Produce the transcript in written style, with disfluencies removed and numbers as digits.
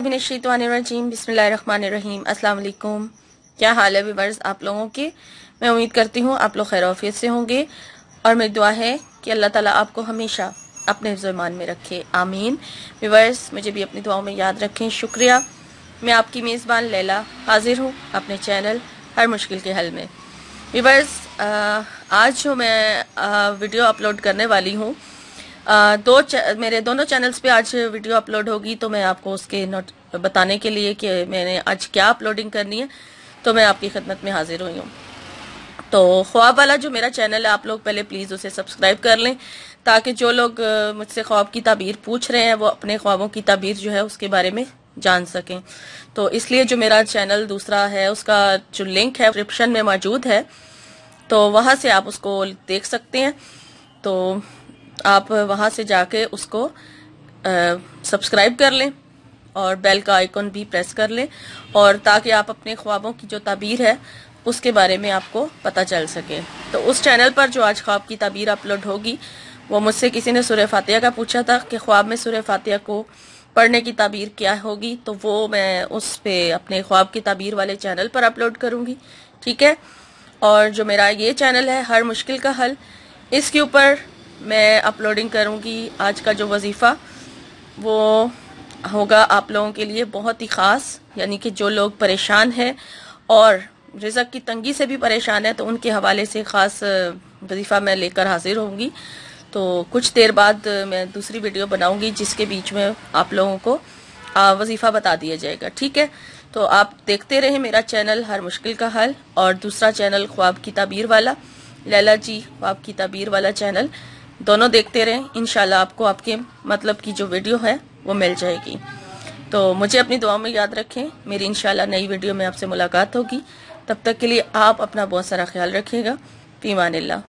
बिस्मिल्लाहिर्रहमानिर्रहीम बिस्मिल्लाहिर्रहमानिर्रहीम अस्सलाम वालेकुम। क्या हाल है व्यूअर्स आप लोगों के? मैं उम्मीद करती हूँ आप लोग खैर आफियत से होंगे और मेरी दुआ है कि अल्लाह ताला आपको हमेशा अपने हिफ्ज़-ओ-ईमान में रखे, आमीन। व्यूअर्स मुझे भी अपनी दुआओं में याद रखें, शुक्रिया। मैं आपकी मेज़बान लैला हाजिर हूँ अपने चैनल हर मुश्किल के हल में। व्यूअर्स आज जो मैं वीडियो अपलोड करने वाली हूँ, मेरे दोनों चैनल्स पे आज वीडियो अपलोड होगी, तो मैं आपको उसके बताने के लिए कि मैंने आज क्या अपलोडिंग करनी है तो मैं आपकी खिदमत में हाजिर हुई हूँ। तो ख्वाब वाला जो मेरा चैनल है, आप लोग पहले प्लीज़ उसे सब्सक्राइब कर लें ताकि जो लोग मुझसे ख्वाब की ताबीर पूछ रहे हैं वो अपने ख्वाबों की ताबीर जो है उसके बारे में जान सकें। तो इसलिए जो मेरा चैनल दूसरा है उसका जो लिंक है डिस्क्रिप्शन में मौजूद है, तो वहाँ से आप उसको देख सकते हैं। तो आप वहाँ से जाके उसको सब्सक्राइब कर लें और बेल का आइकन भी प्रेस कर लें, और ताकि आप अपने ख्वाबों की जो ताबीर है उसके बारे में आपको पता चल सके। तो उस चैनल पर जो आज ख्वाब की ताबीर अपलोड होगी, वो मुझसे किसी ने सूरह फातिहा का पूछा था कि ख्वाब में सूरह फातिहा को पढ़ने की ताबीर क्या होगी, तो वो मैं उस पे अपने ख्वाब की ताबीर वाले चैनल पर अपलोड करूँगी, ठीक है। और जो मेरा ये चैनल है हर मुश्किल का हल, इसके ऊपर मैं अपलोडिंग करूँगी आज का जो वजीफ़ा, वो होगा आप लोगों के लिए बहुत ही ख़ास, यानी कि जो लोग परेशान हैं और रिज़्क़ की तंगी से भी परेशान है, तो उनके हवाले से ख़ास वजीफ़ा मैं लेकर हाजिर होंगी। तो कुछ देर बाद मैं दूसरी वीडियो बनाऊंगी जिसके बीच में आप लोगों को वजीफ़ा बता दिया जाएगा, ठीक है। तो आप देखते रहें मेरा चैनल हर मुश्किल का हल और दूसरा चैनल ख्वाब की ताबीर वाला, लैला जी ख्वाब की ताबीर वाला चैनल, दोनों देखते रहें। इंशाल्लाह आपको आपके मतलब की जो वीडियो है वो मिल जाएगी। तो मुझे अपनी दुआ में याद रखें, मेरी इंशाल्लाह नई वीडियो में आपसे मुलाकात होगी। तब तक के लिए आप अपना बहुत सारा ख्याल रखिएगा। फी अमानिल्लाह।